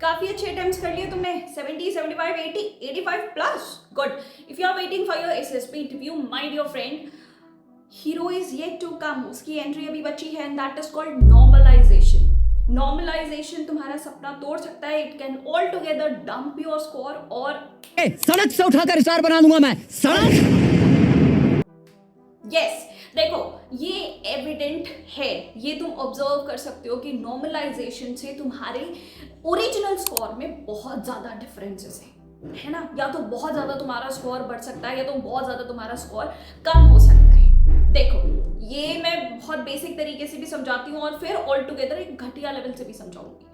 काफी अच्छे अटेम्प्ट्स कर लिए तुमने 70, 75, 80, 85 plus good. If you are waiting for your SSB interview, my dear friend, hero is yet to come. उसकी entry अभी बची है and that is called normalisation. Normalisation तुम्हारा सपना तोड़ सकता है. It can all together dump your score और सड़क से उठाकर स्टार बना दूंगा मैं. सड़क. यस, देखो ये एविडेंट है, ये तुम ऑब्जर्व कर सकते हो कि नॉर्मलाइजेशन से तुम्हारे ओरिजिनल स्कोर में बहुत ज्यादा डिफरेंसेस है ना. या तो बहुत ज्यादा तुम्हारा स्कोर बढ़ सकता है या तो बहुत ज्यादा तुम्हारा स्कोर कम हो सकता है. देखो ये मैं बहुत बेसिक तरीके से भी समझाती हूँ और फिर ऑल टुगेदर एक घटिया लेवल से भी समझाऊंगी.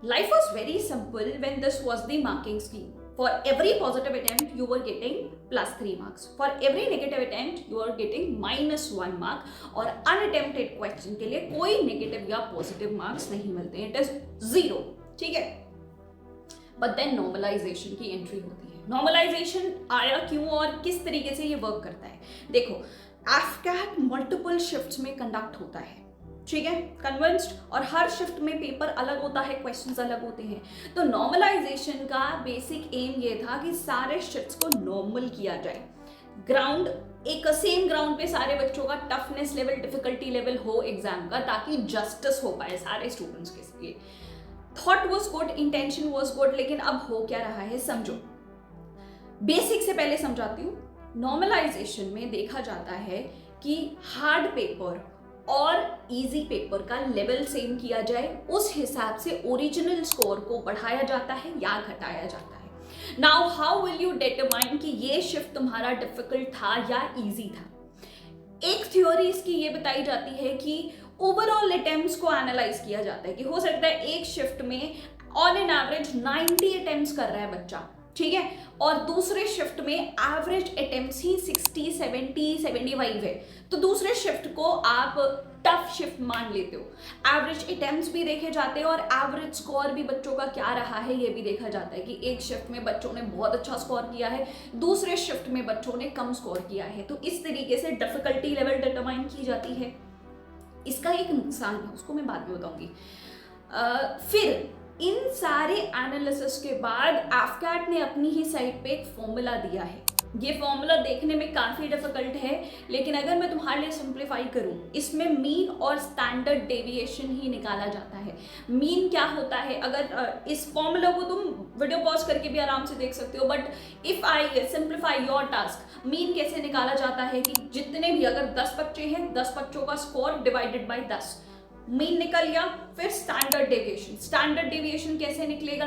Life was very simple when this was the marking scheme. For every positive attempt, you were getting +3 marks. For every negative attempt, you are getting -1 mark. और unattempted question के लिए कोई negative या positive marks नहीं मिलते. It is 0. ठीक है? But then normalization की entry होती है. Normalization आया क्यों और किस तरीके से ये वर्क करता है? देखो, AFCAT multiple shifts में कंडक्ट होता है. ठीक है, कन्विंस्ड. और हर शिफ्ट में पेपर अलग होता है, क्वेश्चंस अलग होते हैं. तो नॉर्मलाइजेशन का बेसिक एम ये था कि सारे शिफ्ट्स को नॉर्मल किया जाए. ग्राउंड एक सेम ग्राउंड पे सारे बच्चों का टफनेस लेवल, डिफिकल्टी लेवल हो एग्जाम का, ताकि जस्टिस हो पाए सारे स्टूडेंट्स के लिए. Thought was good, intention was good, लेकिन अब हो क्या रहा है समझो. बेसिक से पहले समझाती हूँ. नॉर्मलाइजेशन में देखा जाता है कि हार्ड पेपर और इजी पेपर का लेवल सेम किया जाए. उस हिसाब से ओरिजिनल स्कोर को बढ़ाया जाता है या घटाया जाता है. Now how will you determine कि ये शिफ्ट तुम्हारा डिफिकल्ट था या इजी था. एक थ्योरी इसकी ये बताई जाती है कि ओवरऑल अटेम्प्ट्स को एनालाइज किया जाता है कि हो सकता है एक शिफ्ट में ऑन एन एवरेज 90 अटेम्प्ट्स कर रहा है बच्चा, ठीक है, और दूसरे शिफ्ट में एवरेज अटेम्प्ट्स ही 60, 70, 75 है. तो दूसरे शिफ्ट को आप टफ शिफ्ट मान लेते हो. एवरेज अटेम्प्ट्स भी देखे जाते हैं और एवरेज स्कोर भी बच्चों का क्या रहा है ये भी देखा जाता है कि एक शिफ्ट में बच्चों ने बहुत अच्छा स्कोर किया है, दूसरे शिफ्ट में बच्चों ने कम स्कोर किया है. तो इस तरीके से डिफिकल्टी लेवल डिटरमाइन की जाती है. इसका एक नुकसान है, उसको मैं बाद में बताऊंगी. फिर इन सारे एनालिसिस के बाद AFCAT ने अपनी ही साइट पे एक फॉर्मूला दिया है. ये फॉर्मूला देखने में काफी डिफिकल्ट है, लेकिन अगर मैं तुम्हारे लिए सिंप्लीफाई करूं, इसमें मीन और स्टैंडर्ड डेविएशन ही निकाला जाता है. मीन क्या होता है, अगर इस फॉर्मूला को तुम वीडियो पॉज करके भी आराम से देख सकते हो, but if I simplify your task, mean कैसे निकाला जाता है कि जितने भी, अगर 10 बच्चे हैं, 10 बच्चों का स्कोर डिवाइडेड बाई 10, मीन निकल गया. फिर स्टैंडर्ड डेविएशन. स्टैंडर्ड डेविएशन कैसे निकलेगा,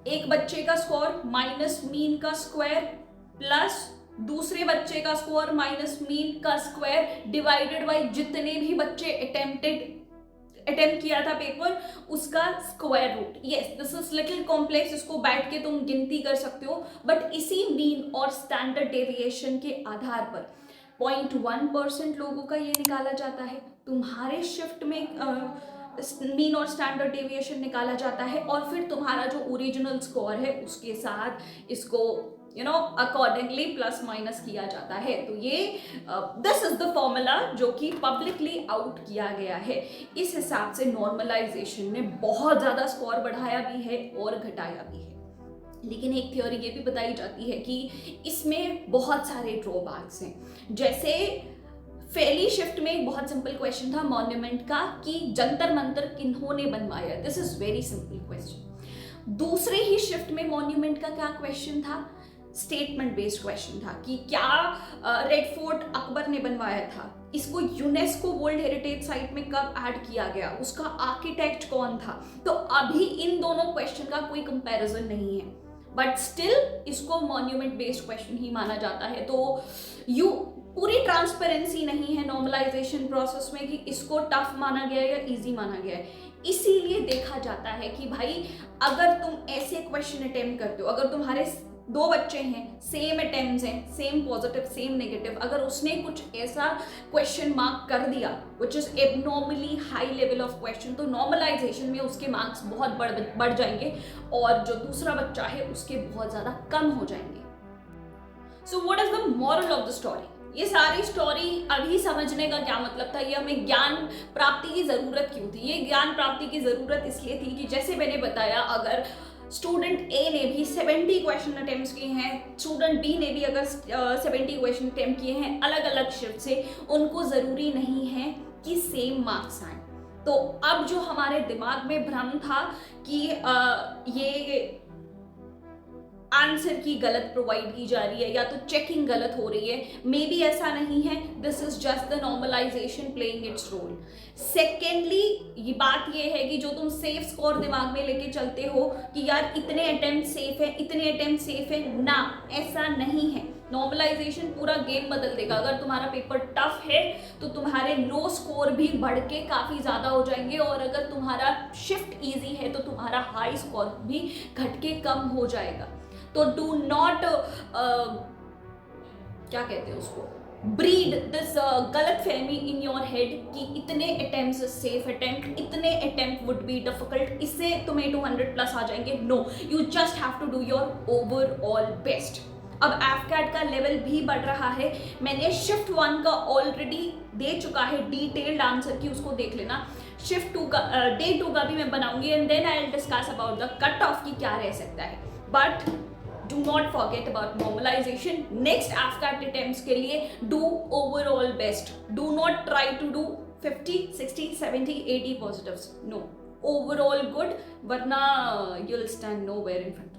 एक बच्चे का स्कोर माइनस मीन का स्क्वायर प्लस दूसरे बच्चे का स्कोर माइनस मीन का स्क्वायर डिवाइडेड बाय जितने भी बच्चे अटेम्प्ट किया था पेपर, उसका square root. Yes, this is little complex, इसको बैठ के तुम गिनती कर सकते हो, बट इसी मीन और स्टैंडर्ड डेविएशन के आधार पर 0.1% लोगों का ये निकाला जाता है. तुम्हारे शिफ्ट में मीन और स्टैंडर्ड डेविएशन निकाला जाता है और फिर तुम्हारा जो ओरिजिनल स्कोर है उसके साथ इसको अकॉर्डिंगली प्लस माइनस किया जाता है. तो ये दिस इज द फॉर्मूला जो कि पब्लिकली आउट किया गया है. इस हिसाब से नॉर्मलाइजेशन ने बहुत ज्यादा स्कोर बढ़ाया भी है और घटाया भी है. लेकिन एक थ्योरी ये भी बताई जाती है कि इसमें बहुत सारे ड्रॉबैक्स हैं. जैसे फेली शिफ्ट में एक बहुत सिंपल क्वेश्चन था मॉन्यूमेंट का कि जंतर मंतर किन्होंने बनवाया. This is very simple question. दूसरे ही शिफ्ट में मॉन्यूमेंट का क्या क्वेश्चन था, स्टेटमेंट बेस्ड क्वेश्चन था कि क्या रेड फोर्ट अकबर ने बनवाया था, इसको यूनेस्को वर्ल्ड हेरिटेज साइट में कब ऐड किया गया, उसका आर्किटेक्ट कौन था. तो अभी इन दोनों क्वेश्चन का कोई कंपैरिजन नहीं है, बट स्टिल इसको मॉन्यूमेंट बेस्ड क्वेश्चन ही माना जाता है. तो पूरी ट्रांसपेरेंसी नहीं है नॉर्मलाइजेशन प्रोसेस में कि इसको टफ माना गया है या इजी माना गया है. इसीलिए देखा जाता है कि भाई अगर तुम ऐसे क्वेश्चन अटेम्प्ट करते हो, अगर तुम्हारे 2 बच्चे हैं, सेम अटेम्प्ट्स हैं, सेम पॉजिटिव सेम नेगेटिव, अगर उसने कुछ ऐसा क्वेश्चन मार्क कर दिया which is abnormally high level of question, तो नॉर्मलाइजेशन में उसके मार्क्स बहुत बढ़ जाएंगे और जो दूसरा बच्चा है उसके बहुत ज्यादा कम हो जाएंगे. So what is the moral of the story. ये सारी स्टोरी अभी समझने का क्या मतलब था, ये हमें ज्ञान प्राप्ति की ज़रूरत क्यों थी? ये ज्ञान प्राप्ति की ज़रूरत इसलिए थी कि जैसे मैंने बताया, अगर स्टूडेंट ए ने भी 70 क्वेश्चन अटेम्प्ट किए हैं, स्टूडेंट बी ने भी अगर 70 क्वेश्चन अटेम्प्ट किए हैं अलग अलग शिफ्ट से, उनको ज़रूरी नहीं है कि सेम मार्क्स आए। तो अब जो हमारे दिमाग में भ्रम था कि ये आंसर की गलत प्रोवाइड की जा रही है या तो चेकिंग गलत हो रही है, मे बी ऐसा नहीं है। This is just the normalisation playing its role. Secondly, ये बात ये है कि जो तुम सेफ स्कोर दिमाग में लेके चलते हो कि यार इतने अटेम्प्ट सेफ है, इतने अटेम्प्ट सेफ है, ना, ऐसा नहीं है। नॉर्मलाइजेशन पूरा गेम बदल देगा। अगर तुम्हारा पेपर टफ है तो तुम्हारे लो स्कोर भी बढ़ के काफ़ी ज़्यादा हो जाएंगे, और अगर तुम्हारा शिफ्ट ईजी है तो तुम्हारा हाई स्कोर भी घट के कम हो जाएगा। तो डू नॉट क्या कहते हैं उसको, ब्रीड दिस गलत फहमी इन योर हेड कि इतने अटेम्प्ट सेफ अटेम्प्ट, इतने अटेम्प्ट वुड बी डिफिकल्ट, इससे तुम्हें 200 प्लस आ जाएंगे। No, you just have to do your overall best. अब एफकैट का लेवल भी बढ़ रहा है। मैंने शिफ्ट 1 का ऑलरेडी दे चुका है डिटेल्ड आंसर की, उसको देख लेना। शिफ्ट 2 का डे 2 का भी मैं बनाऊंगी, and then I will discuss about the cut off की क्या रह सकता है। But do not forget about normalization. Next AFCAT attempts के लिए do overall best. Do not try to do 50, 60, 70, 80 positives. No, overall good, वरना you'll stand nowhere in front.